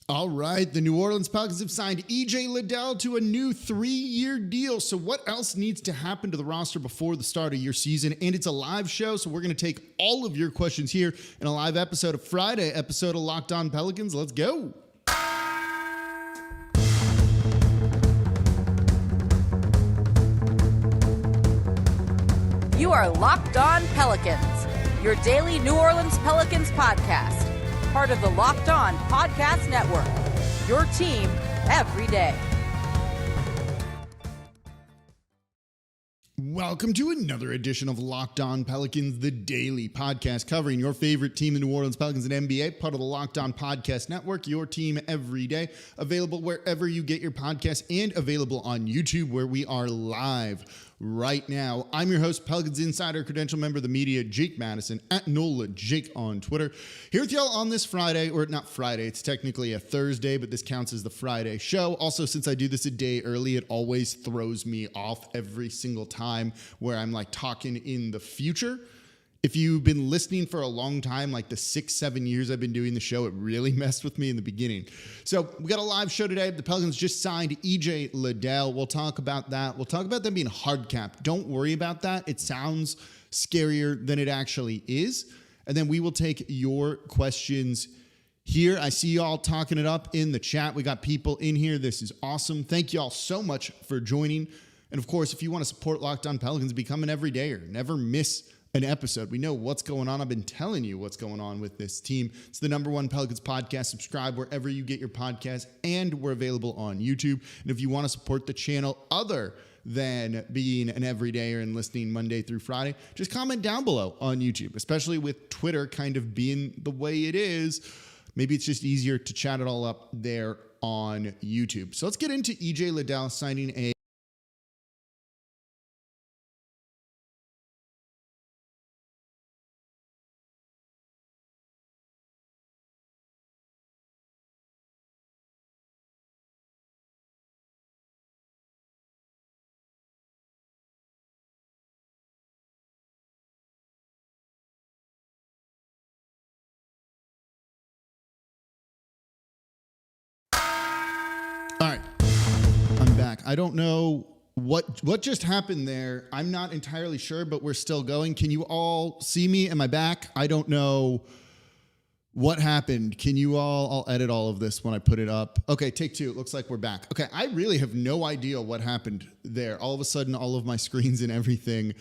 All right, the New Orleans Pelicans have signed EJ Liddell to a new 3-year deal. So what else needs to happen to the roster before the start of your season? And it's a live show, so we're going to take all of your questions here in a live episode of Friday episode of Locked On Pelicans. Let's go. You are Locked On Pelicans, your daily New Orleans Pelicans podcast. Part of the Locked On Podcast Network, your team every day. Welcome to another edition of Locked On Pelicans, the daily podcast covering your favorite team, the New Orleans Pelicans and NBA, part of the Locked On Podcast Network, your team every day, available wherever you get your podcasts and available on YouTube where we are live right now. I'm your host, Pelicans Insider, credential member of the media, Jake Madison, at NOLA Jake on Twitter. Here with y'all on this Friday, or not Friday, it's technically a Thursday, but this counts as the Friday show. Also, since I do this a day early, it always throws me off every single time where I'm like talking in the future. If you've been listening for a long time, like the 6-7 years I've been doing the show, it really messed with me in the beginning. So we got a live show today. The Pelicans just signed EJ Liddell. We'll talk about that. We'll talk about them being hard capped. Don't worry about that. It sounds scarier than it actually is. And then we will take your questions here. I see y'all talking it up in the chat. We got people in here. This is awesome. Thank y'all so much for joining. And of course, if you want to support Locked On Pelicans, become an everydayer. Never miss an episode. We know what's going on. I've been telling you what's going on with this team. It's the #1 Pelicans podcast. Subscribe wherever you get your podcasts, and we're available on YouTube. And if you want to support the channel other than being an everydayer and listening Monday through Friday, just comment down below on YouTube, especially with Twitter kind of being the way it is. Maybe it's just easier to chat it all up there on YouTube. So let's get into EJ Liddell signing a All right, I'm back. I don't know what just happened there. I'm not entirely sure, but we're still going. Can you all see me? Am I back? I don't know what happened. Can you all, I'll edit all of this when I put it up. Okay, take two. It looks like we're back. Okay, I really have no idea what happened there. All of a sudden, all of my screens and everything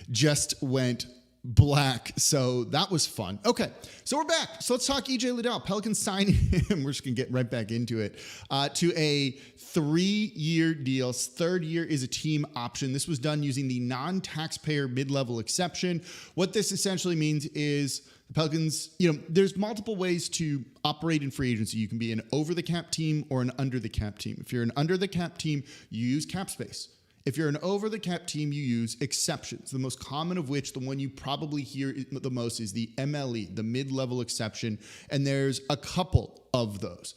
just went black. So that was fun. Okay, so we're back. So let's talk EJ Liddell. Pelicans signing him. We're just going to get right back into it. To a 3-year deal. Third year is a team option. This was done using the non-taxpayer mid-level exception. What this essentially means is the Pelicans, there's multiple ways to operate in free agency. You can be an over-the-cap team or an under-the-cap team. If you're an under-the-cap team, you use cap space. If you're an over-the-cap team, you use exceptions, the most common of which, the one you probably hear the most, is the MLE, the mid-level exception, and there's a couple of those.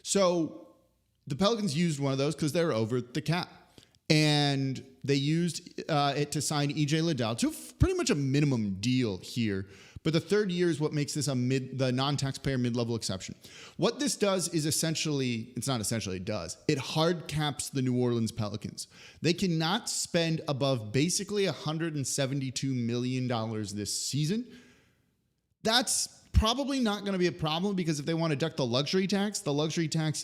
So the Pelicans used one of those because they're over the cap, and they used it to sign EJ Liddell to pretty much a minimum deal here. But the third year is what makes this the non-taxpayer mid-level exception. What this does is it hard caps the New Orleans Pelicans. They cannot spend above basically $172 million this season. That's probably not going to be a problem because if they want to deduct the luxury tax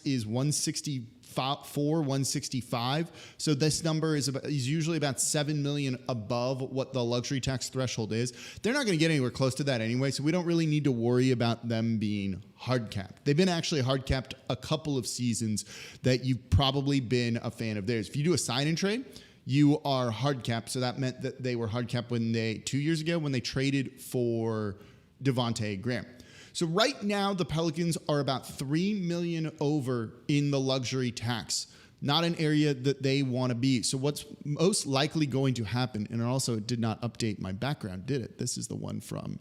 is 165. So this number is usually about $7 million above what the luxury tax threshold is. They're not going to get anywhere close to that anyway, so we don't really need to worry about them being hard capped. They've been actually hard capped a couple of seasons that you've probably been a fan of theirs. If you do a sign and trade, you are hard capped. So that meant that they were hard capped 2 years ago when they traded for Devontae Graham. So right now, the Pelicans are about $3 million over in the luxury tax, not an area that they want to be. So what's most likely going to happen, and also it did not update my background, did it? This is the one from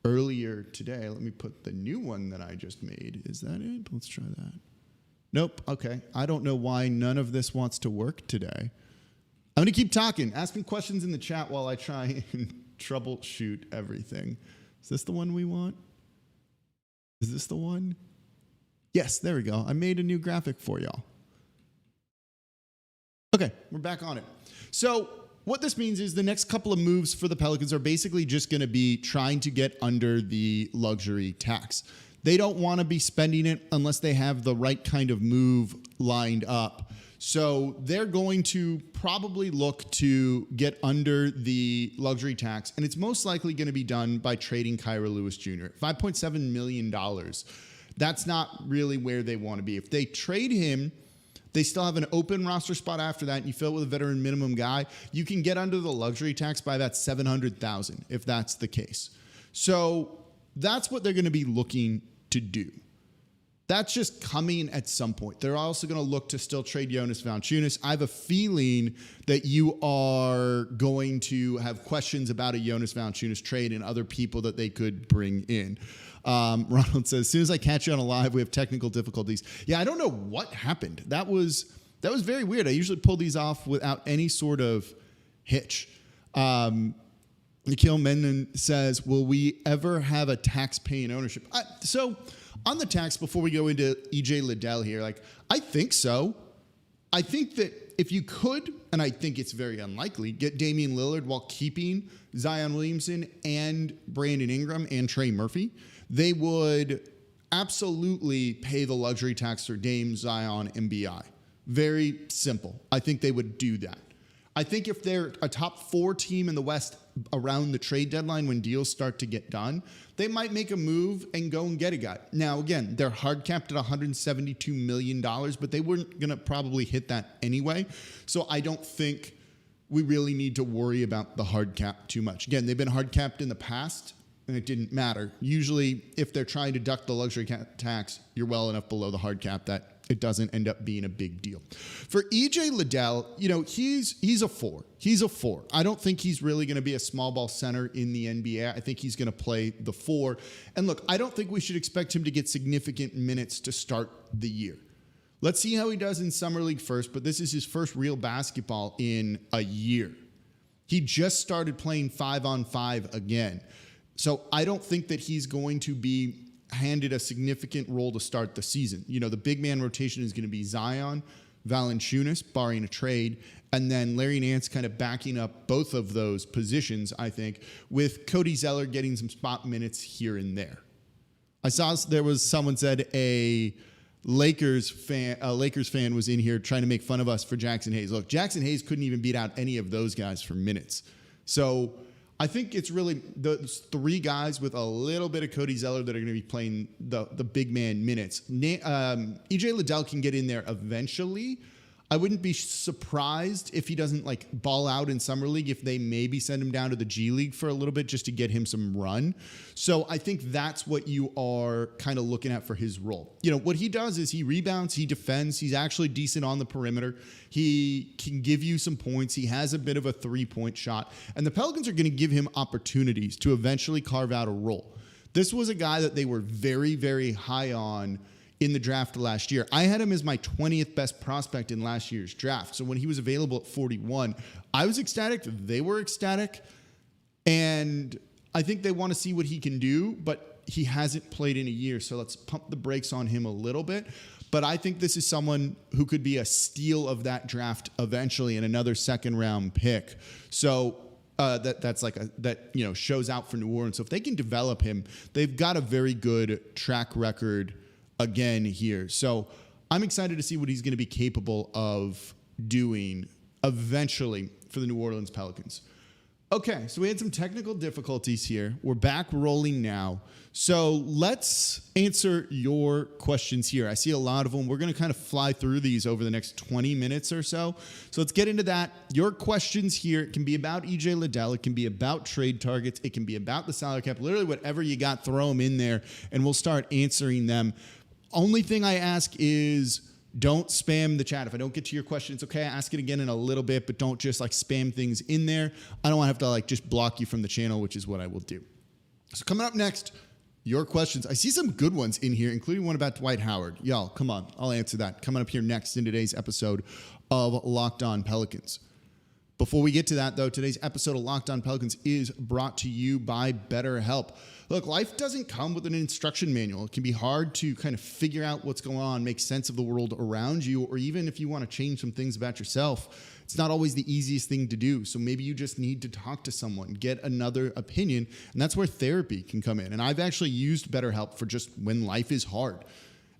earlier today. Let me put the new one that I just made. Is that it? Let's try that. Nope. Okay. I don't know why none of this wants to work today. I'm going to keep talking, asking questions in the chat while I try and troubleshoot everything. Is this the one we want? Is this the one? Yes, there we go. I made a new graphic for y'all. Okay, we're back on it. So what this means is the next couple of moves for the Pelicans are basically just going to be trying to get under the luxury tax. They don't want to be spending it unless they have the right kind of move lined up. So they're going to probably look to get under the luxury tax, and it's most likely going to be done by trading Kira Lewis Jr. at $5.7 million. That's not really where they want to be. If they trade him, they still have an open roster spot after that, and you fill it with a veteran minimum guy. You can get under the luxury tax by about $700,000 if that's the case. So that's what they're going to be looking to do. That's just coming at some point. They're also going to look to still trade Jonas Valanciunas. I have a feeling that you are going to have questions about a Jonas Valanciunas trade and other people that they could bring in. Ronald says, as soon as I catch you on a live, we have technical difficulties. Yeah, I don't know what happened. That was very weird. I usually pull these off without any sort of hitch. Nikhil Menon says, will we ever have a tax-paying ownership? So on the tax, before we go into EJ Liddell here, I think so. I think that if you could, and I think it's very unlikely, get Damian Lillard while keeping Zion Williamson and Brandon Ingram and Trey Murphy, they would absolutely pay the luxury tax for Dame, Zion, and BI. Very simple. I think they would do that. I think if they're a top 4 team in the West around the trade deadline when deals start to get done, they might make a move and go and get a guy. Now, again, they're hard capped at $172 million, but they weren't going to probably hit that anyway. So I don't think we really need to worry about the hard cap too much. Again, they've been hard capped in the past, and it didn't matter. Usually, if they're trying to duck the luxury tax, you're well enough below the hard cap that it doesn't end up being a big deal. For EJ Liddell, he's a 4. He's a 4. I don't think he's really going to be a small ball center in the NBA. I think he's going to play the 4. And look, I don't think we should expect him to get significant minutes to start the year. Let's see how he does in Summer League first, but this is his first real basketball in a year. He just started playing 5-on-5 again. So I don't think that he's going to be handed a significant role to start the season. The big man rotation is going to be Zion, Valanciunas, barring a trade, and then Larry Nance kind of backing up both of those positions, I think, with Cody Zeller getting some spot minutes here and there. I saw there was someone said a Lakers fan was in here trying to make fun of us for Jackson Hayes. Look, Jackson Hayes couldn't even beat out any of those guys for minutes. So I think it's really those 3 guys with a little bit of Cody Zeller that are going to be playing the big man minutes. EJ Liddell can get in there eventually. I wouldn't be surprised if he doesn't ball out in Summer League, if they maybe send him down to the G League for a little bit just to get him some run. So I think that's what you are kind of looking at for his role. What he does is he rebounds, he defends, he's actually decent on the perimeter. He can give you some points. He has a bit of a 3-point shot. And the Pelicans are going to give him opportunities to eventually carve out a role. This was a guy that they were very, very high on in the draft last year. I had him as my 20th best prospect in last year's draft. So when he was available at 41, I was ecstatic. They were ecstatic. And I think they want to see what he can do, but he hasn't played in a year. So let's pump the brakes on him a little bit. But I think this is someone who could be a steal of that draft eventually and another 2nd-round pick. So that's shows out for New Orleans. So if they can develop him, they've got a very good track record again here. So I'm excited to see what he's going to be capable of doing eventually for the New Orleans Pelicans. Okay, so we had some technical difficulties here. We're back rolling now. So let's answer your questions here. I see a lot of them. We're going to kind of fly through these over the next 20 minutes or so. So let's get into that. Your questions here, it can be about EJ Liddell. It can be about trade targets. It can be about the salary cap. Literally whatever you got, throw them in there, and we'll start answering them. Only thing I ask is don't spam the chat. If I don't get to your question, it's okay. I ask it again in a little bit, but don't just spam things in there. I don't want to have to just block you from the channel, which is what I will do. So coming up next, your questions. I see some good ones in here, including one about Dwight Howard. Y'all, come on. I'll answer that. Coming up here next in today's episode of Locked On Pelicans. Before we get to that, though, today's episode of Locked On Pelicans is brought to you by BetterHelp. Look, life doesn't come with an instruction manual. It can be hard to kind of figure out what's going on, make sense of the world around you, or even if you want to change some things about yourself, it's not always the easiest thing to do. So maybe you just need to talk to someone, get another opinion, and that's where therapy can come in. And I've actually used BetterHelp for just when life is hard.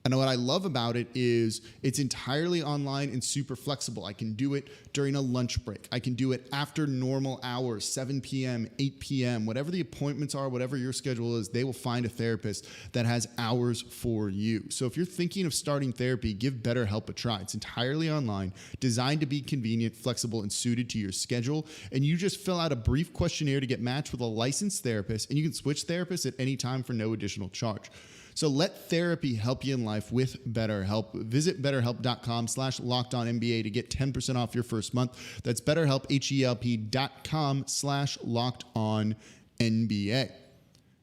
And what I love about it is it's entirely online and super flexible. I can do it during a lunch break. I can do it after normal hours, 7 p.m., 8 p.m., whatever the appointments are, whatever your schedule is, they will find a therapist that has hours for you. So if you're thinking of starting therapy, give BetterHelp a try. It's entirely online, designed to be convenient, flexible, and suited to your schedule. And you just fill out a brief questionnaire to get matched with a licensed therapist, and you can switch therapists at any time for no additional charge. So let therapy help you in life with BetterHelp. Visit BetterHelp.com/LockedOnNBA to get 10% off your first month. That's BetterHelp, HELP.com/LockedOnNBA.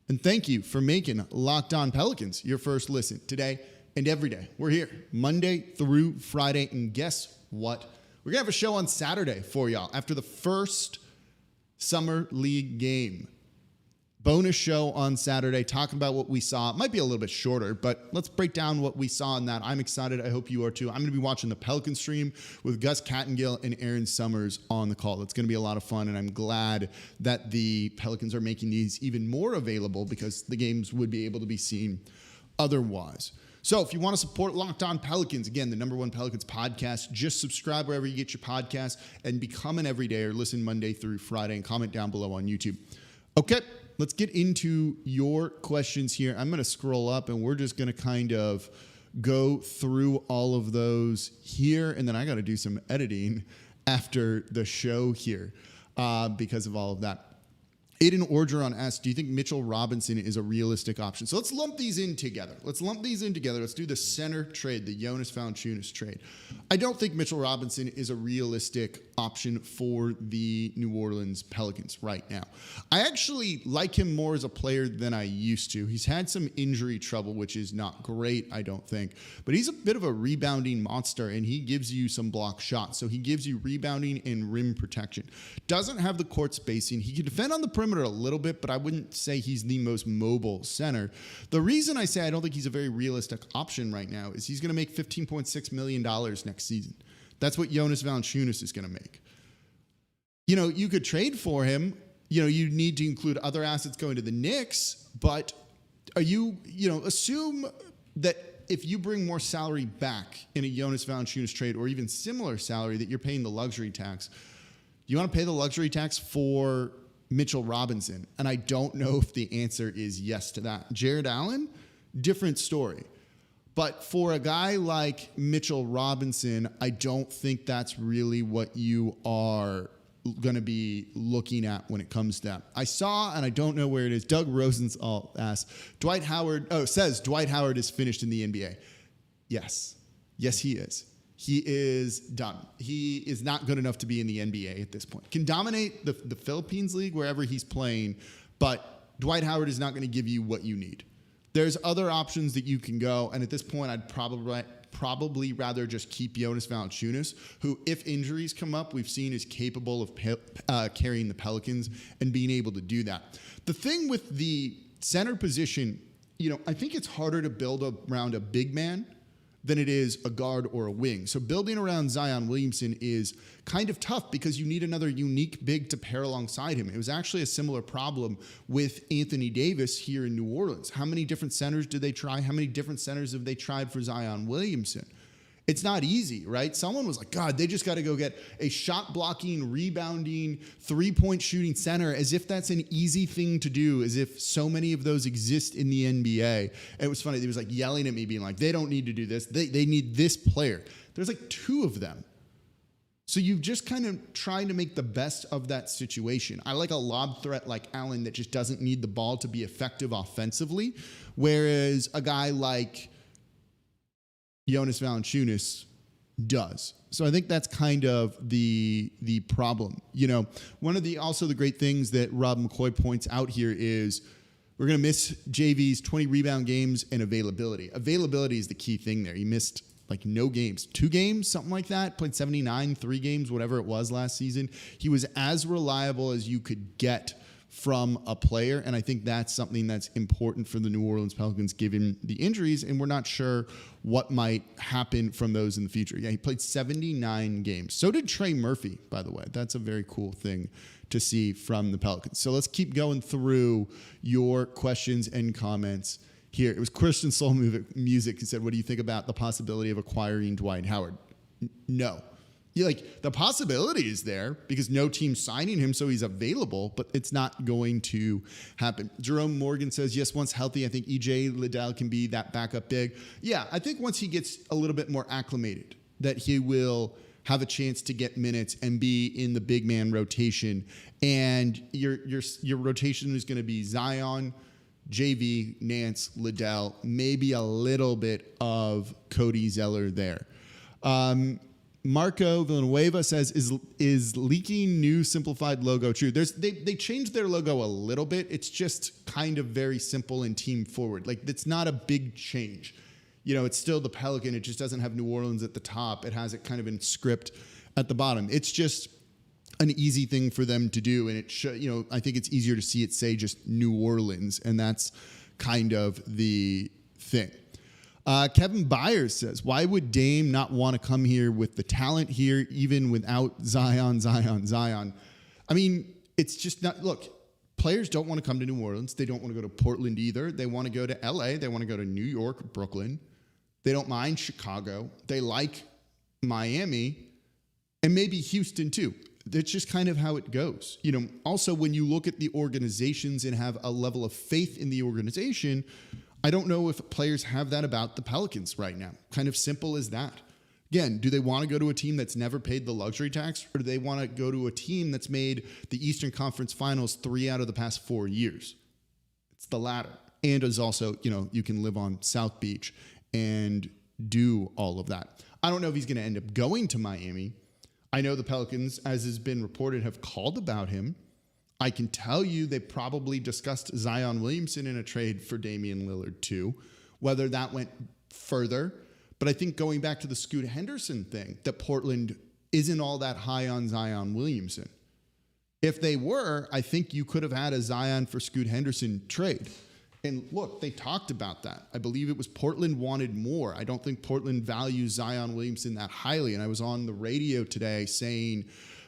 And thank you for making Locked On Pelicans your first listen today and every day. We're here Monday through Friday. And guess what? We're going to have a show on Saturday for y'all after the first Summer League game. Bonus show on Saturday, talking about what we saw. It might be a little bit shorter, but let's break down what we saw in that. I'm excited. I hope you are too. I'm going to be watching the Pelican stream with Gus Kattengill and Aaron Summers on the call. It's going to be a lot of fun, and I'm glad that the Pelicans are making these even more available because the games would be able to be seen otherwise. So if you want to support Locked On Pelicans, again, the #1 Pelicans podcast, just subscribe wherever you get your podcasts and become an everyday or listen Monday through Friday and comment down below on YouTube. Okay. Let's get into your questions here. I'm going to scroll up and we're just going to kind of go through all of those here. And then I got to do some editing after the show here because of all of that. Aiden Orgeron asks, do you think Mitchell Robinson is a realistic option? So let's lump these in together. Let's do the center trade, the Jonas Valanciunas trade. I don't think Mitchell Robinson is a realistic option for the New Orleans Pelicans right now. I actually like him more as a player than I used to. He's had some injury trouble, which is not great, I don't think. But he's a bit of a rebounding monster, and he gives you some block shots. So he gives you rebounding and rim protection. Doesn't have the court spacing. He can defend on the perimeter a little bit, but I wouldn't say he's the most mobile center. The reason I say I don't think he's a very realistic option right now is he's going to make $15.6 million next season. That's what Jonas Valanciunas is going to make. You know, you could trade for him. You know, you need to include other assets going to the Knicks, but assume that if you bring more salary back in a Jonas Valanciunas trade or even similar salary that you're paying the luxury tax, you want to pay the luxury tax for Mitchell Robinson? And I don't know if the answer is yes to that. Jared Allen, different story. But for a guy like Mitchell Robinson, I don't think that's really what you are going to be looking at when it comes to that. I saw, and I don't know where it is, Doug Rosenthal asked, says Dwight Howard is finished in the NBA. Yes, he is. He is done. He is not good enough to be in the NBA at this point. Can dominate the Philippines League wherever he's playing, but Dwight Howard is not going to give you what you need. There's other options that you can go, and at this point, I'd probably rather just keep Jonas Valanciunas, who, if injuries come up, we've seen is capable of carrying the Pelicans and being able to do that. The thing with the center position, I think it's harder to build around a big man than it is a guard or a wing. So building around Zion Williamson is kind of tough because you need another unique big to pair alongside him. It was actually a similar problem with Anthony Davis here in New Orleans. How many different centers did they try? How many different centers have they tried for Zion Williamson? It's not easy, right? Someone was like, God, they just got to go get a shot blocking, rebounding, three-point shooting center, as if that's an easy thing to do, as if so many of those exist in the NBA. And it was funny. They was like yelling at me, being like, they don't need to do this. They need this player. There's like two of them. So you've just kind of trying to make the best of that situation. I like a lob threat like Allen that just doesn't need the ball to be effective offensively, whereas a guy like Jonas Valanciunas does. So I think that's kind of the problem. One of the great things that Rob McCoy points out here is we're going to miss JV's 20 rebound games and availability. Availability is the key thing there. He missed like no games, 2 games, something like that, played 79, 3 games, whatever it was last season. He was as reliable as you could get from a player. And I think that's something that's important for the New Orleans Pelicans given the injuries. And we're not sure what might happen from those in the future. Yeah, he played 79 games. So did Trey Murphy, by the way. That's a very cool thing to see from the Pelicans. So let's keep going through your questions and comments here. It was Christian Soul Music who said, what do you think about the possibility of acquiring Dwight Howard? No. Like, the possibility is there because no team's signing him, so he's available, but it's not going to happen. Jerome Morgan says, yes, once healthy, I think EJ Liddell can be that backup big. Yeah, I think once he gets a little bit more acclimated, that he will have a chance to get minutes and be in the big man rotation. And your rotation is going to be Zion, JV, Nance, Liddell, maybe a little bit of Cody Zeller there. Marco Villanueva says, is leaking new simplified logo true? They changed their logo a little bit. It's just kind of very simple and team forward. Like, it's not a big change. You know, it's still the Pelican. It just doesn't have New Orleans at the top. It has it kind of in script at the bottom. It's just an easy thing for them to do. And I think it's easier to see it say just New Orleans. And that's kind of the thing. Kevin Byers says, why would Dame not want to come here with the talent here, even without Zion? I mean, it's just not, look, players don't want to come to New Orleans. They don't want to go to Portland either. They want to go to LA. They want to go to New York, Brooklyn. They don't mind Chicago. They like Miami and maybe Houston too. That's just kind of how it goes. You know, also when you look at the organizations and have a level of faith in the organization, I don't know if players have that about the Pelicans right now. Kind of simple as that. Again, do they want to go to a team that's never paid the luxury tax, or do they want to go to a team that's made the Eastern Conference Finals 3 out of the past 4 years? It's the latter. And is also, you can live on South Beach and do all of that. I don't know if he's going to end up going to Miami. I know the Pelicans, as has been reported, have called about him. I can tell you they probably discussed Zion Williamson in a trade for Damian Lillard too, whether that went further. But I think going back to the Scoot Henderson thing, that Portland isn't all that high on Zion Williamson. If they were, I think you could have had a Zion for Scoot Henderson trade. And look, they talked about that. I believe it was Portland wanted more. I don't think Portland values Zion Williamson that highly. And I was on the radio today saying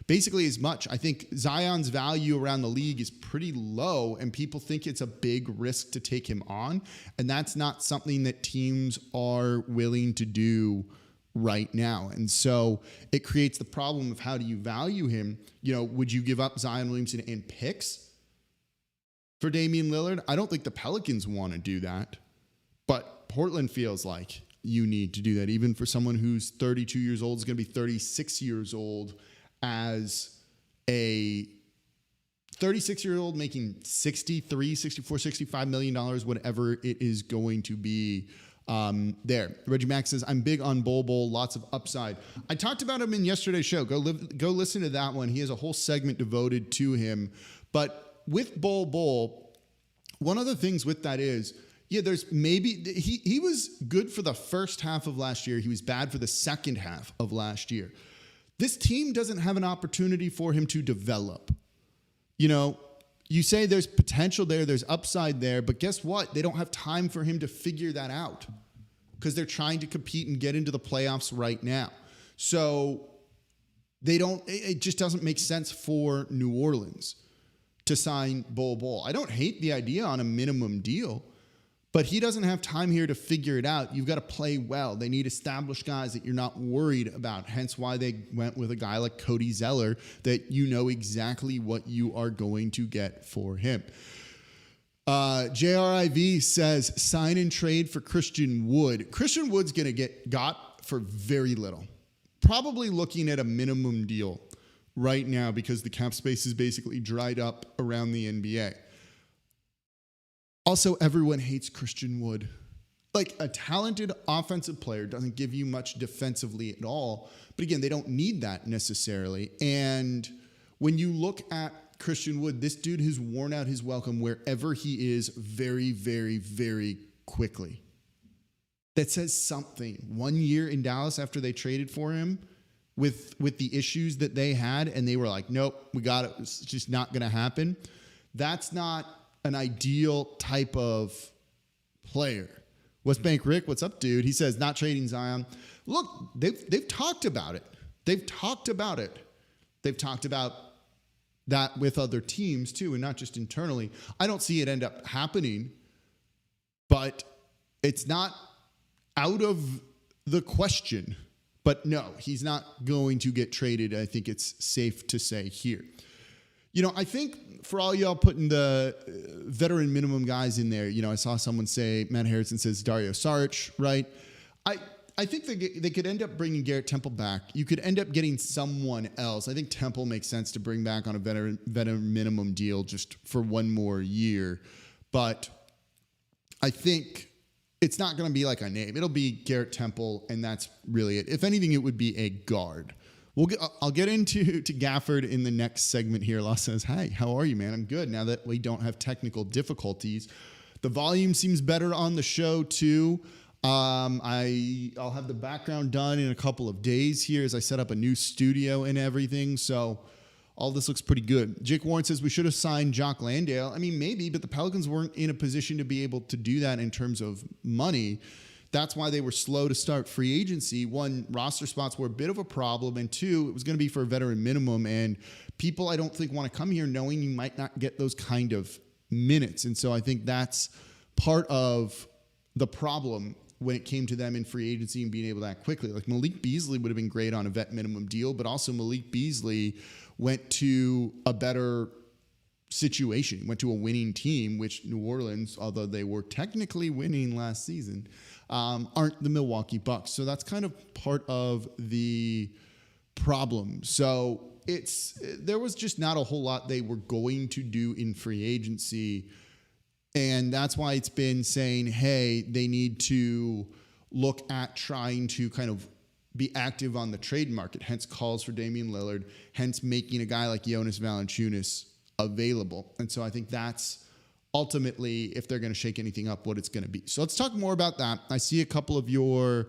basically as much. I think Zion's value around the league is pretty low, and people think it's a big risk to take him on. And that's not something that teams are willing to do right now. And so it creates the problem of how do you value him? Would you give up Zion Williamson and picks for Damian Lillard? I don't think the Pelicans want to do that, but Portland feels like you need to do that. Even for someone who's 32 years old, is going to be 36 years old as a 36-year-old making $63, $64, $65 million, whatever it is going to be there. Reggie Mack says, I'm big on Bol, lots of upside. I talked about him in yesterday's show. Go listen to that one. He has a whole segment devoted to him. But with Bol, one of the things with that is, there's maybe he was good for the first half of last year. He was bad for the second half of last year. This team doesn't have an opportunity for him to develop. You say there's potential there, there's upside there, but guess what? They don't have time for him to figure that out because they're trying to compete and get into the playoffs right now. So it just doesn't make sense for New Orleans to sign Bol. I don't hate the idea on a minimum deal, but he doesn't have time here to figure it out. You've got to play well. They need established guys that you're not worried about. Hence why they went with a guy like Cody Zeller that you know exactly what you are going to get for him. JRIV says, sign and trade for Christian Wood. Christian Wood's going to got for very little. Probably looking at a minimum deal right now because the cap space is basically dried up around the NBA. Also, everyone hates Christian Wood. Like, a talented offensive player doesn't give you much defensively at all. But again, they don't need that necessarily. And when you look at Christian Wood, this dude has worn out his welcome wherever he is very, very, very quickly. that says something. 1 year in Dallas after they traded for him with the issues that they had, and they were like, nope, we got it. It's just not going to happen. That's not an ideal type of player. West Bank Rick, what's up, dude? He says, not trading Zion. Look, they've talked about it. They've talked about that with other teams too, and not just internally. I don't see it end up happening, but it's not out of the question. But no, he's not going to get traded. I think it's safe to say here. I think for all y'all putting the veteran minimum guys in there, I saw someone say, Matt Harrison says Dario Saric, right? I think they could end up bringing Garrett Temple back. You could end up getting someone else. I think Temple makes sense to bring back on a veteran minimum deal just for one more year. But I think it's not going to be like a name. It'll be Garrett Temple, and that's really it. If anything, it would be a guard. I'll get into Gafford in the next segment here. Law says, hi, how are you, man? I'm good now that we don't have technical difficulties. The volume seems better on the show, too. I'll have the background done in a couple of days here as I set up a new studio and everything. So all this looks pretty good. Jake Warren says we should have signed Jock Landale. I mean, maybe, but the Pelicans weren't in a position to be able to do that in terms of money. That's why they were slow to start free agency. One, roster spots were a bit of a problem. And two, it was going to be for a veteran minimum. And people, I don't think, want to come here knowing you might not get those kind of minutes. And so I think that's part of the problem when it came to them in free agency and being able to act quickly. Like Malik Beasley would have been great on a vet minimum deal, but also Malik Beasley went to a better situation, went to a winning team, which New Orleans, although they were technically winning last season, aren't the Milwaukee Bucks. So that's kind of part of the problem. So there was just not a whole lot they were going to do in free agency. And that's why it's been saying, hey, they need to look at trying to kind of be active on the trade market, hence calls for Damian Lillard, hence making a guy like Jonas Valanciunas available. And so I think that's ultimately, if they're going to shake anything up, what it's going to be. So let's talk more about that. I see a couple of your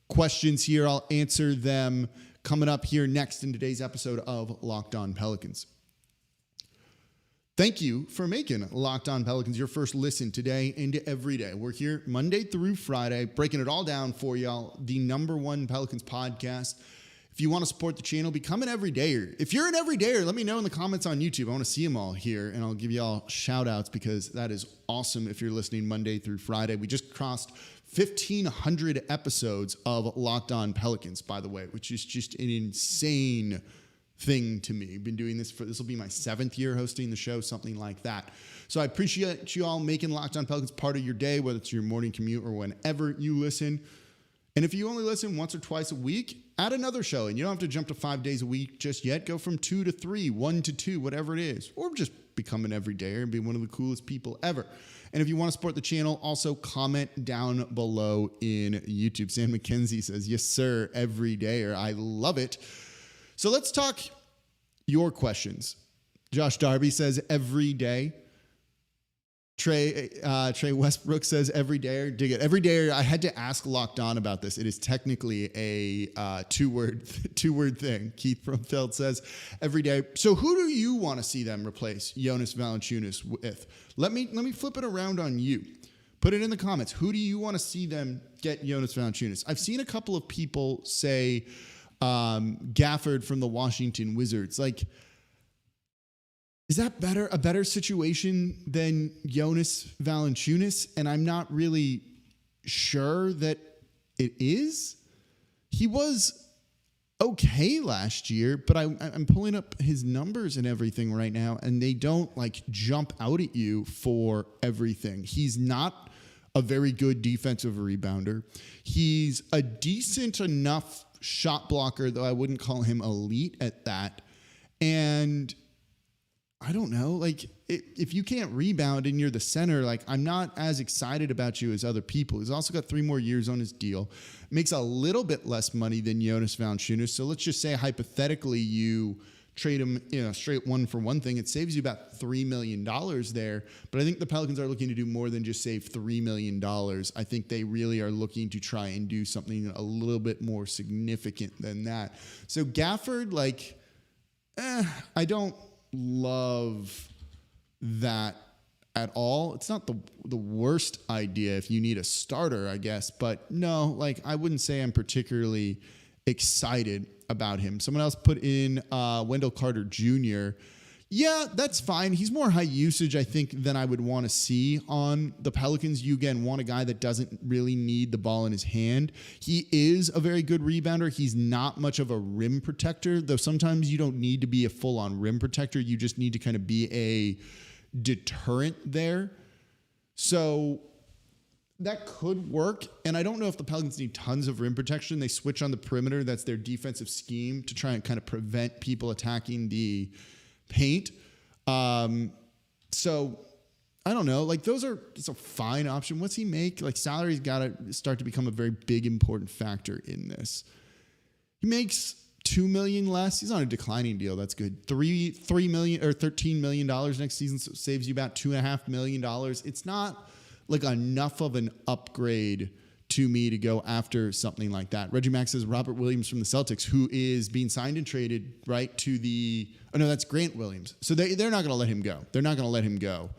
questions here. I'll answer them coming up here next in today's episode of Locked On Pelicans. Thank you for making Locked On Pelicans your first listen today and every day. We're here Monday through Friday, breaking it all down for y'all, the #1 Pelicans podcast. If you want to support the channel, become an everydayer. If you're an everydayer, let me know in the comments on YouTube. I want to see them all here, and I'll give y'all shout outs because that is awesome if you're listening Monday through Friday. We just crossed 1,500 episodes of Locked On Pelicans, by the way, which is just an insane thing to me. I've been doing this will be my 7th year hosting the show, something like that. So I appreciate you all making Locked On Pelicans part of your day, whether it's your morning commute or whenever you listen. And if you only listen once or twice a week, add another show. And you don't have to jump to 5 days a week just yet. Go from 2 to 3, 1 to 2, whatever it is. Or just become an everydayer and be one of the coolest people ever. And if you want to support the channel, also comment down below in YouTube. Sam McKenzie says, yes, sir, everydayer. I love it. So let's talk your questions. Josh Darby says every day. Trey Westbrook says every day. Dig it. Every day. I had to ask Locked On about this. It is technically a two-word thing. Keith Brumfeld says every day. So who do you want to see them replace Jonas Valanciunas with? Let me flip it around on you. Put it in the comments. Who do you want to see them get Jonas Valanciunas? I've seen a couple of people say Gafford from the Washington Wizards. Like, is that a better situation than Jonas Valanciunas? And I'm not really sure that it is. He was okay last year, but I'm pulling up his numbers and everything right now, and they don't like jump out at you for everything. He's not a very good defensive rebounder. He's a decent enough shot blocker, though I wouldn't call him elite at that. And I don't know, like if you can't rebound and you're the center, like I'm not as excited about you as other people. He's also got 3 more years on his deal, makes a little bit less money than Jonas Valanciunas. So let's just say hypothetically you trade him in a straight 1-for-1 thing, it saves you about $3 million there. But I think the Pelicans are looking to do more than just save $3 million. I think they really are looking to try and do something a little bit more significant than that. So Gafford, I don't love that at all. It's not the worst idea if you need a starter, I guess. But no, I wouldn't say I'm particularly excited about him. Someone else put in Wendell Carter Jr. Yeah, that's fine. He's more high usage, I think, than I would want to see on the Pelicans. You, again, want a guy that doesn't really need the ball in his hand. He is a very good rebounder. He's not much of a rim protector, though sometimes you don't need to be a full-on rim protector. You just need to kind of be a deterrent there. So that could work. And I don't know if the Pelicans need tons of rim protection. They switch on the perimeter. That's their defensive scheme to try and kind of prevent people attacking the paint. So I don't know. It's a fine option. What's he make? Salary's got to start to become a very big, important factor in this. He makes $2 million less. He's on a declining deal. That's good. $3 million or $13 million next season, so it saves you about $2.5 million. It's not enough of an upgrade to me to go after something like that. Reggie Mack says Robert Williams from the Celtics, who is being signed and traded right to that's Grant Williams. So they're not going to let him go. They're not going to let him go.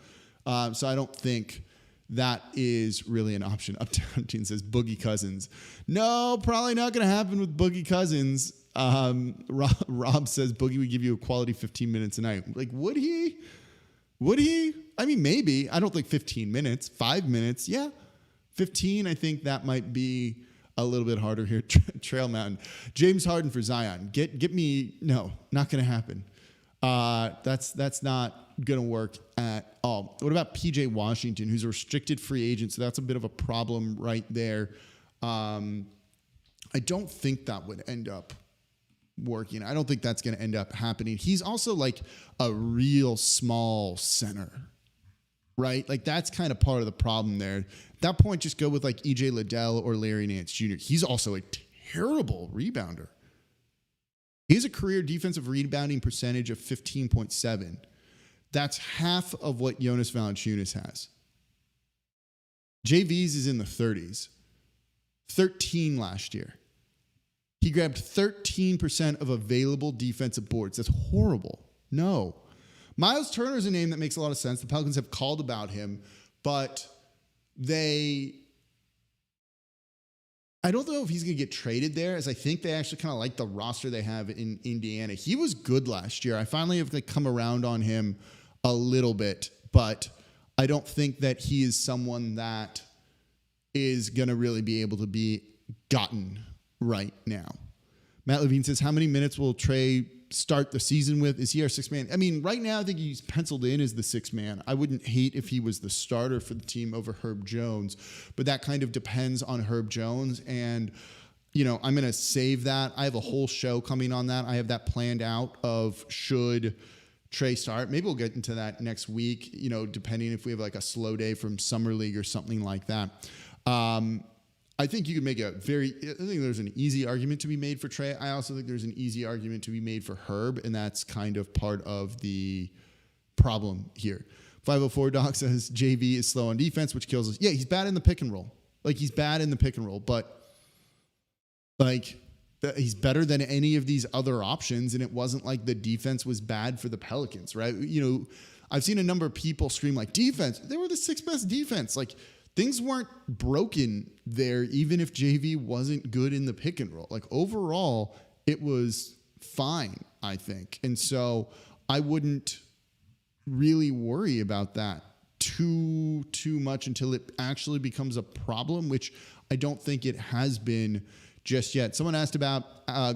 So I don't think that is really an option. Uptown Teen says Boogie Cousins. No, probably not going to happen with Boogie Cousins. Rob says Boogie would give you a quality 15 minutes a night. Would he? I mean, maybe. I don't think 15 minutes. 5 minutes, yeah. 15, I think that might be a little bit harder here. Trail Mountain. James Harden for Zion. Get me. No, not going to happen. That's not going to work at all. What about PJ Washington, who's a restricted free agent? So that's a bit of a problem right there. I don't think that would end up working. I don't think that's going to end up happening. He's also a real small center, right? That's kind of part of the problem there. At that point, just go with EJ Liddell or Larry Nance Jr. He's also a terrible rebounder. He has a career defensive rebounding percentage of 15.7. That's half of what Jonas Valanciunas has. JV's is in the 30s. 13 last year. He grabbed 13% of available defensive boards. That's horrible. No. Miles Turner is a name that makes a lot of sense. The Pelicans have called about him, but I don't know if he's going to get traded there, as I think they actually kind of like the roster they have in Indiana. He was good last year. I finally have come around on him a little bit, but I don't think that he is someone that is going to really be able to be gotten right now. Matt Levine says, how many minutes will Trey start the season with? Is he our sixth man? I mean, right now I think he's penciled in as the sixth man. I wouldn't hate if he was the starter for the team over Herb Jones, but that kind of depends on Herb Jones. And, I'm going to save that. I have a whole show coming on that. I have that planned out of should Trey start. Maybe we'll get into that next week, depending if we have a slow day from Summer League or something like that. I think you could make I think there's an easy argument to be made for Trey. I also think there's an easy argument to be made for Herb, and that's kind of part of the problem here. 504 Doc says JV is slow on defense, which kills us. Yeah, he's bad in the pick and roll. He's bad in the pick and roll, but he's better than any of these other options, and it wasn't like the defense was bad for the Pelicans, right? I've seen a number of people scream defense. They were the sixth best defense. Things weren't broken there, even if JV wasn't good in the pick and roll. Overall, it was fine, I think. And so I wouldn't really worry about that too much until it actually becomes a problem, which I don't think it has been just yet. Someone asked about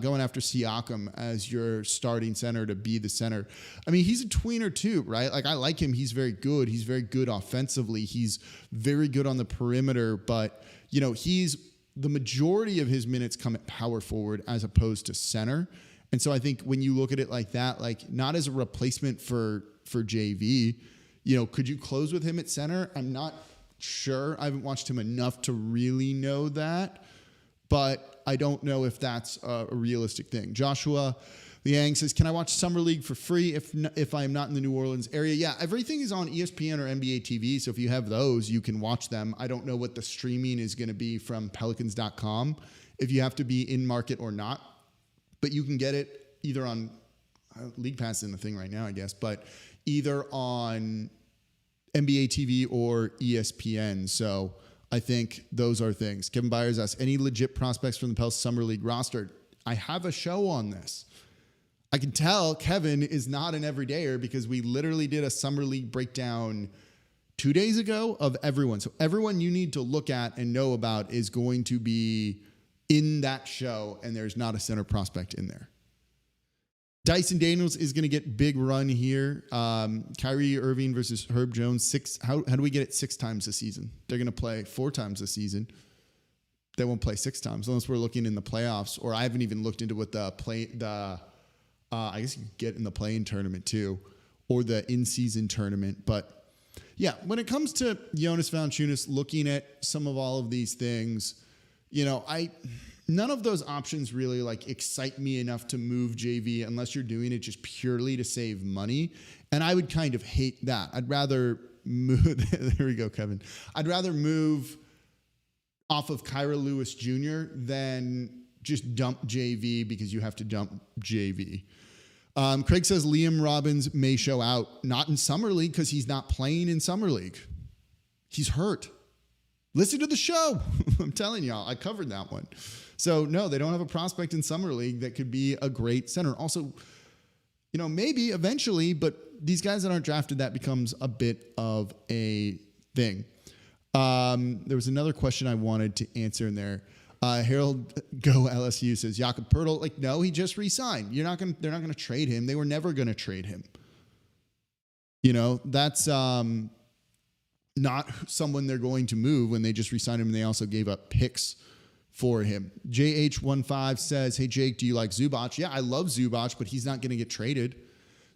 going after Siakam as your starting center to be the center. I mean, he's a tweener too, right? I like him. He's very good. He's very good offensively. He's very good on the perimeter, but he's the majority of his minutes come at power forward as opposed to center. And so I think when you look at it like that, not as a replacement for JV, could you close with him at center? I'm not sure. I haven't watched him enough to really know that. But I don't know if that's a realistic thing. Joshua Liang says, can I watch Summer League for free if I am not in the New Orleans area? Yeah, everything is on ESPN or NBA TV. So if you have those, you can watch them. I don't know what the streaming is going to be from Pelicans.com, if you have to be in market or not. But you can get it either on League Pass in the thing right now, I guess, but either on NBA TV or ESPN. So I think those are things. Kevin Byers asks, any legit prospects from the Pels Summer League roster? I have a show on this. I can tell Kevin is not an everydayer because we literally did a Summer League breakdown 2 days ago of everyone. So everyone you need to look at and know about is going to be in that show, and there's not a center prospect in there. Dyson Daniels is going to get big run here. Kyrie Irving versus Herb Jones. How do we get it 6 times a season? They're going to play 4 times a season. They won't play 6 times unless we're looking in the playoffs. Or I haven't even looked into what I guess you could get in the play-in tournament too, or the in-season tournament. But yeah, when it comes to Jonas Valanciunas, looking at some of all of these things, none of those options really excite me enough to move JV unless you're doing it just purely to save money. And I would kind of hate that. I'd rather move. There we go, Kevin. I'd rather move off of Kyra Lewis Jr. than just dump JV because you have to dump JV. Craig says Liam Robbins may show out, not in Summer League because he's not playing in Summer League. He's hurt. Listen to the show. I'm telling y'all, I covered that one. So no, they don't have a prospect in Summer League that could be a great center. Also, maybe eventually, but these guys that aren't drafted, that becomes a bit of a thing. There was another question I wanted to answer in there. Harold Go LSU says Jakob Poeltl, no, he just re-signed. They're not going to trade him. They were never going to trade him. That's not someone they're going to move when they just re-signed him, and they also gave up picks for him. JH15 says, hey, Jake, do you like Zubac? Yeah, I love Zubac, but he's not going to get traded.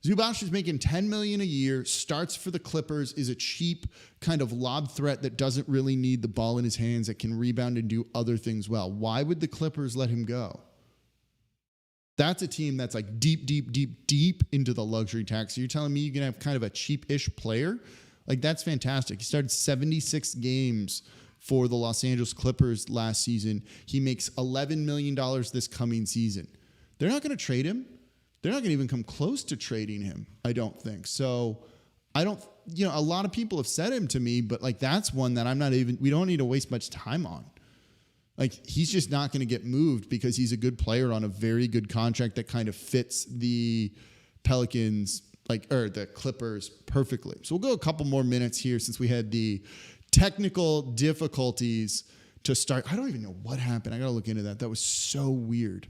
Zubac is making $10 million a year, starts for the Clippers, is a cheap kind of lob threat that doesn't really need the ball in his hands, that can rebound and do other things well. Why would the Clippers let him go? That's a team that's deep into the luxury tax. So you're telling me you can have kind of a cheap-ish player? That's fantastic. He started 76 games for the Los Angeles Clippers last season. He makes $11 million this coming season. They're not going to trade him. They're not going to even come close to trading him, I don't think. So I don't, a lot of people have said him to me, but that's one that we don't need to waste much time on. He's just not going to get moved because he's a good player on a very good contract that kind of fits the Pelicans, or the Clippers perfectly. So we'll go a couple more minutes here since we had the technical difficulties to start. I don't even know what happened. I got to look into that. That was so weird,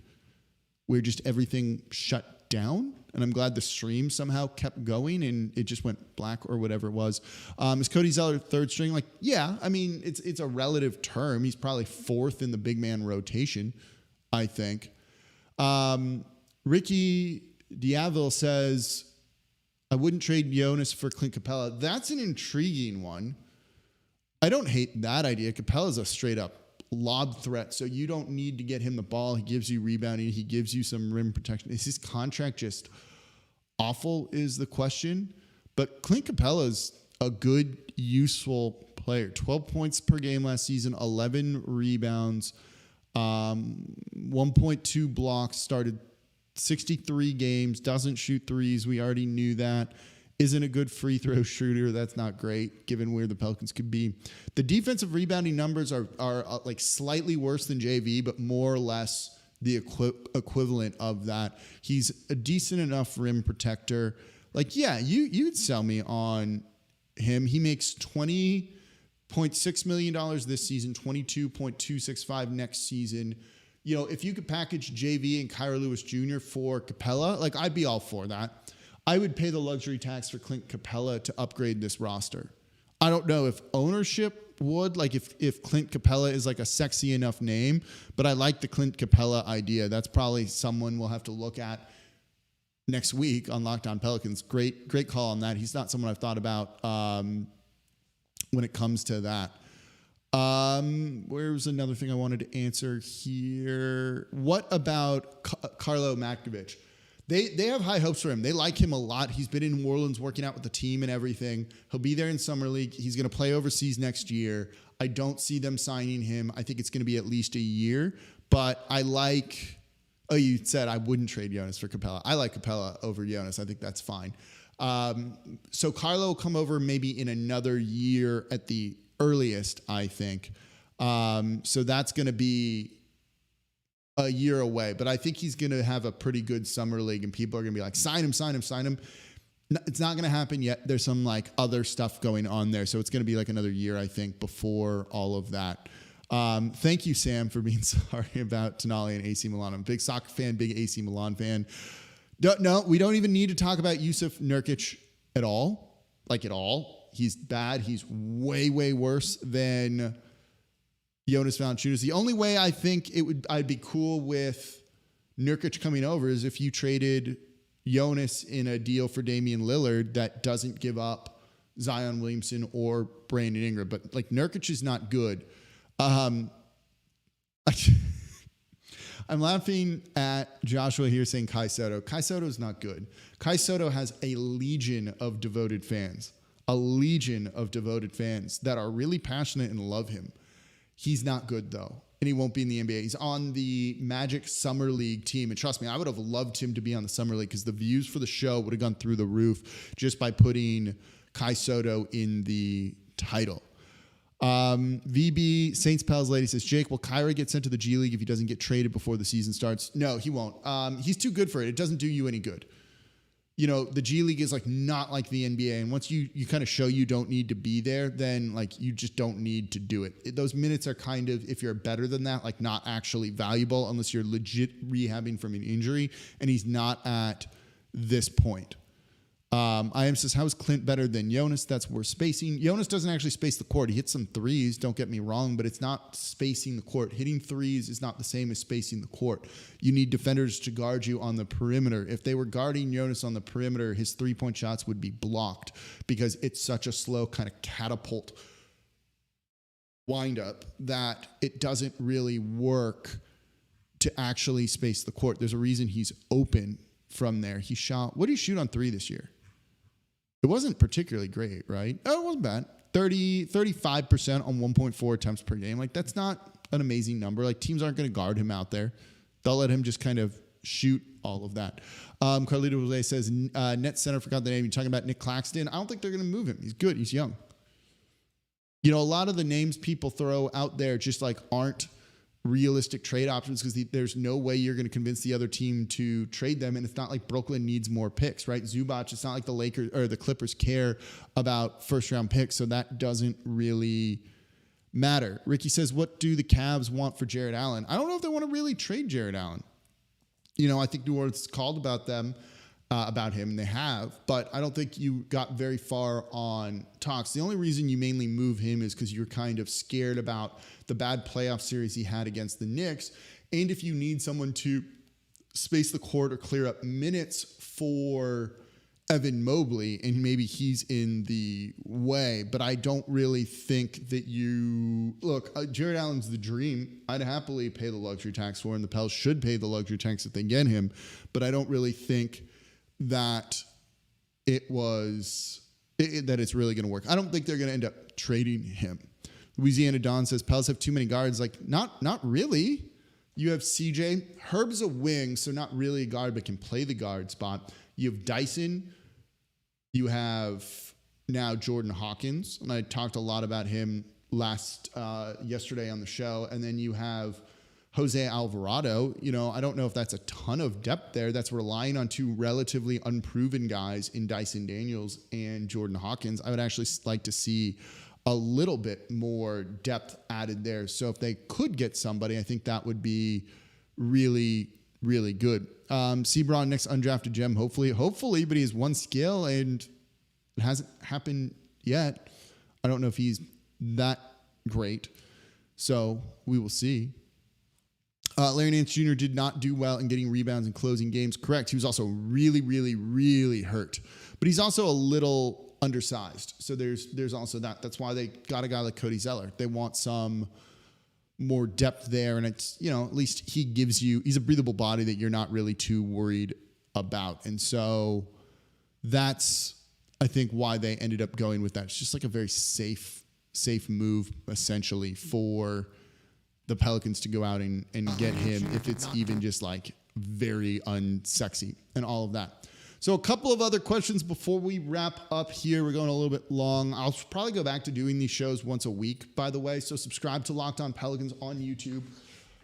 where just everything shut down. And I'm glad the stream somehow kept going and it just went black or whatever it was. Is Cody Zeller third string? Yeah, it's a relative term. He's probably fourth in the big man rotation, I think. Ricky Diaville says, I wouldn't trade Jonas for Clint Capella. That's an intriguing one. I don't hate that idea. Capella's a straight up lob threat, so you don't need to get him the ball. He gives you rebounding. He gives you some rim protection. Is his contract just awful is the question. But Clint Capella's a good, useful player. 12 points per game last season, 11 rebounds, 1.2 blocks, started 63 games, doesn't shoot threes. We already knew that. Isn't a good free throw shooter. That's not great given where the Pelicans could be. The defensive rebounding numbers are slightly worse than JV, but more or less the equivalent of that. He's a decent enough rim protector. You'd sell me on him. He makes $20.6 million this season, $22.265 next season. If you could package JV and Kyra Lewis Jr. for Capella, I'd be all for that. I would pay the luxury tax for Clint Capella to upgrade this roster. I don't know if ownership would, if Clint Capella is a sexy enough name, but I like the Clint Capella idea. That's probably someone we'll have to look at next week on Locked On Pelicans. Great call on that. He's not someone I've thought about when it comes to that. Where's another thing I wanted to answer here? What about Carlo Makovich? They have high hopes for him. They like him a lot. He's been in New Orleans working out with the team and everything. He'll be there in Summer League. He's going to play overseas next year. I don't see them signing him. I think it's going to be at least a year. But I like... Oh, you said I wouldn't trade Jonas for Capella. I like Capella over Jonas. I think that's fine. So Carlo will come over maybe in another year at the earliest, I think. So that's going to be a year away. But I think he's going to have a pretty good summer league, and people are going to be like, sign him, sign him, sign him. It's not going to happen yet. There's some like other stuff going on there. So it's going to be like another year, I think, before all of that. Thank you, Sam, for being sorry about Tonali and AC Milan. I'm a big soccer fan, big AC Milan fan. No, we don't even need to talk about Yusuf Nurkic at all. Like at all. He's bad. He's way, way worse than Jonas Valanciunas. The only way I think I'd be cool with Nurkic coming over is if you traded Jonas in a deal for Damian Lillard that doesn't give up Zion Williamson or Brandon Ingram. But like Nurkic is not good. I'm laughing at Joshua here saying Kai Soto. Kai Soto is not good. Kai Soto has a legion of devoted fans. A legion of devoted fans that are really passionate and love him. He's not good, though, and he won't be in the NBA. He's on the Magic Summer League team, and trust me, I would have loved him to be on the Summer League because the views for the show would have gone through the roof just by putting Kai Soto in the title. VB Saints Pels lady says, Jake, will Kyrie get sent to the G League if he doesn't get traded before the season starts? No, he won't. He's too good for it. It doesn't do you any good. You know, the G League is like not like the NBA. And once you kind of show you don't need to be there, then like you just don't need to do it. Those minutes are kind of, if you're better than that, like not actually valuable unless you're legit rehabbing from an injury. And he's not at this point. I am says, how is Clint better than Jonas? That's worth spacing. Jonas doesn't actually space the court. He hits some threes, don't get me wrong, but it's not spacing the court. Hitting threes is not the same as spacing the court. You need defenders to guard you on the perimeter. If they were guarding Jonas on the perimeter, his three-point shots would be blocked because it's such a slow kind of catapult windup that it doesn't really work to actually space the court. There's a reason he's open from there. He shot, what did he shoot on three this year? It wasn't particularly great, right? Oh, it wasn't bad. 35% on 1.4 attempts per game. Like, that's not an amazing number. Like, teams aren't going to guard him out there. They'll let him just kind of shoot all of that. Carlito Jose says, net center, forgot the name. You're talking about Nick Claxton. I don't think they're going to move him. He's good. He's young. You know, a lot of the names people throw out there just like aren't realistic trade options because there's no way you're going to convince the other team to trade them. And it's not like Brooklyn needs more picks, right? Zubac, it's not like the Lakers or the Clippers care about first round picks. So that doesn't really matter. Ricky says, what do the Cavs want for Jared Allen? I don't know if they want to really trade Jared Allen. You know, I think New Orleans called about him, and they have, but I don't think you got very far on talks. The only reason you mainly move him is because you're kind of scared about the bad playoff series he had against the Knicks. And if you need someone to space the court or clear up minutes for Evan Mobley, and maybe he's in the way, but I don't really think that Jared Allen's the dream. I'd happily pay the luxury tax for him. The Pels should pay the luxury tax if they get him, but I don't really think that it's really going to work. I don't think they're going to end up trading him. Louisiana Don says Pels have too many guards. Like, not really. You have CJ. Herb's a wing, so not really a guard, but can play the guard spot. You have Dyson. You have now Jordan Hawkins, and I talked a lot about him yesterday on the show. And then you have Jose Alvarado. You know, I don't know if that's a ton of depth there. That's relying on two relatively unproven guys in Dyson Daniels and Jordan Hawkins. I would actually like to see a little bit more depth added there. So if they could get somebody, I think that would be really, really good. Sebron, next undrafted gem, hopefully, but he has one skill and it hasn't happened yet. I don't know if he's that great. So we will see. Larry Nance Jr. did not do well in getting rebounds and closing games. Correct. He was also really, really, really hurt. But he's also a little undersized. So there's also that. That's why they got a guy like Cody Zeller. They want some more depth there. And it's, you know, at least he's a breathable body that you're not really too worried about. And so that's, I think, why they ended up going with that. It's just like a very safe move, essentially, for the Pelicans to go out and get him, if it's even just like very unsexy and all of that. So a couple of other questions before we wrap up here. We're going a little bit long. I'll probably go back to doing these shows once a week, by the way. So subscribe to Locked On Pelicans on YouTube,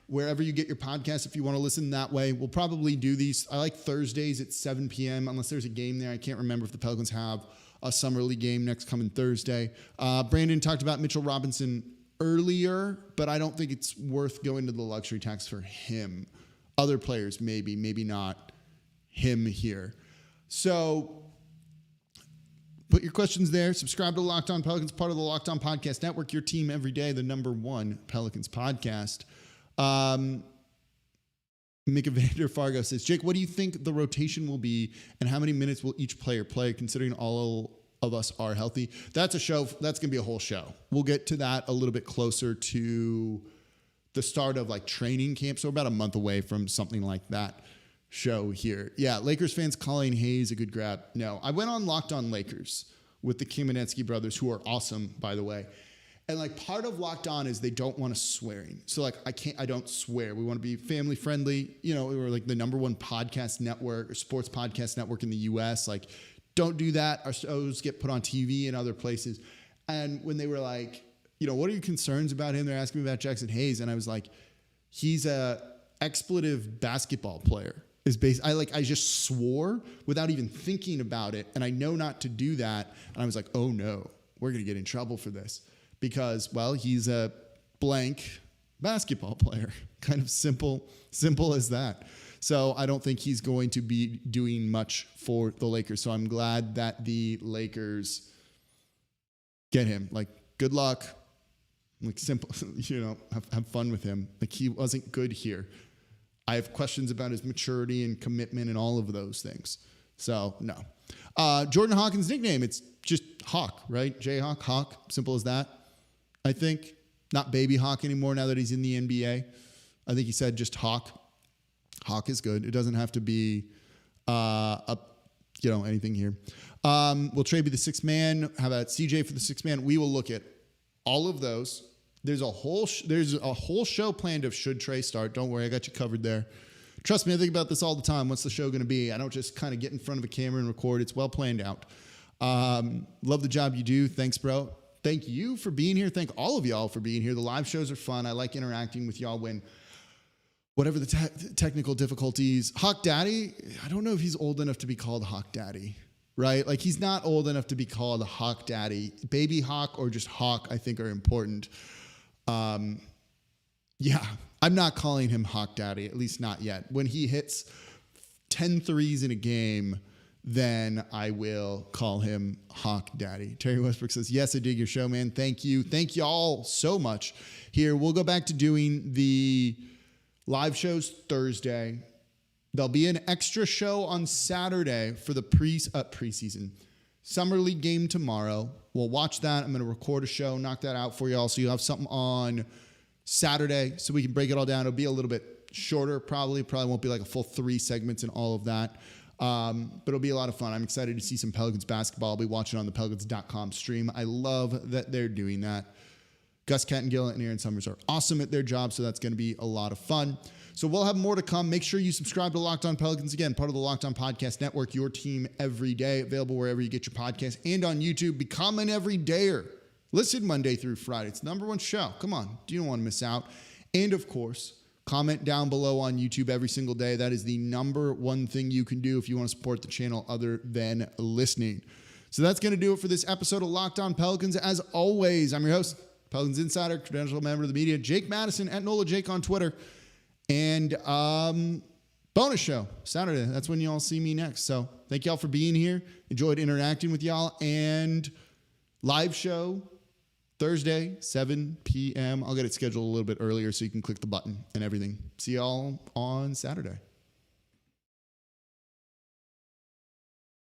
wherever you get your podcast, if you want to listen that way. We'll probably do these. I like Thursdays at 7 p.m. unless there's a game there. I can't remember if the Pelicans have a summer league game next coming Thursday. Brandon talked about Mitchell Robinson earlier, but I don't think it's worth going to the luxury tax for him. Other players, maybe not him here. So put your questions there. Subscribe to Locked On Pelicans, part of the Locked On Podcast Network, your team every day, the #1 Pelicans podcast. Mika Vander Fargo says, Jake, what do you think the rotation will be and how many minutes will each player play considering all of us are healthy? That's a show. That's going to be a whole show. We'll get to that a little bit closer to the start of like training camp. So we're about a month away from something like that show here. Yeah, Lakers fans calling Hayes a good grab. No, I went on Locked On Lakers with the Kamenetsky brothers, who are awesome, by the way. And like part of Locked On is they don't want us swearing. So like I don't swear. We want to be family friendly. You know, we're like the #1 podcast network or sports podcast network in the US. Like, don't do that. Our shows get put on TV and other places. And when they were like, you know, what are your concerns about him? They're asking me about Jackson Hayes. And I was like, he's a expletive basketball player. I just swore without even thinking about it. And I know not to do that. And I was like, oh no, we're going to get in trouble for this because, well, he's a blank basketball player. Kind of simple as that. So I don't think he's going to be doing much for the Lakers. So I'm glad that the Lakers get him. Like, good luck. Like, simple, you know, have fun with him. Like, he wasn't good here. I have questions about his maturity and commitment and all of those things. So, no. Jordan Hawkins' nickname, it's just Hawk, right? Jayhawk, Hawk, simple as that. I think not Baby Hawk anymore now that he's in the NBA. I think he said just Hawk. Hawk is good. It doesn't have to be anything here. Will Trey be the sixth man? How about CJ for the sixth man? We will look at all of those. There's a whole show planned of should Trey start. Don't worry, I got you covered there. Trust me, I think about this all the time. What's the show going to be? I don't just kind of get in front of a camera and record. It's well planned out. Love the job you do. Thanks, bro. Thank you for being here. Thank all of y'all for being here. The live shows are fun. I like interacting with y'all when whatever the technical difficulties. Hawk Daddy, I don't know if he's old enough to be called Hawk Daddy, right? Like, he's not old enough to be called Hawk Daddy. Baby Hawk or just Hawk, I think, are important. Yeah, I'm not calling him Hawk Daddy, at least not yet. When he hits 10 threes in a game, then I will call him Hawk Daddy. Terry Westbrook says, yes, I dig your show, man. Thank you. Thank y'all so much. Here, we'll go back to doing the live shows Thursday. There'll be an extra show on Saturday for the preseason Summer League game tomorrow. We'll watch that. I'm going to record a show, knock that out for y'all. So you'll have something on Saturday so we can break it all down. It'll be a little bit shorter, probably won't be like a full 3 segments and all of that. But it'll be a lot of fun. I'm excited to see some Pelicans basketball. I'll be watching on the Pelicans.com stream. I love that they're doing that. Gus Cattengill and Aaron Summers are awesome at their job, so that's going to be a lot of fun. So we'll have more to come. Make sure you subscribe to Locked On Pelicans. Again, part of the Locked On Podcast Network, your team every day, available wherever you get your podcast and on YouTube. Become an everydayer. Listen Monday through Friday. It's the #1 show. Come on. You don't want to miss out. And, of course, comment down below on YouTube every single day. That is the #1 thing you can do if you want to support the channel other than listening. So that's going to do it for this episode of Locked On Pelicans. As always, I'm your host, Pelicans Insider, credentialed member of the media, Jake Madison, at Nola Jake on Twitter. And bonus show Saturday. That's when y'all see me next. So thank y'all for being here. Enjoyed interacting with y'all. And live show Thursday, 7 p.m. I'll get it scheduled a little bit earlier so you can click the button and everything. See y'all on Saturday.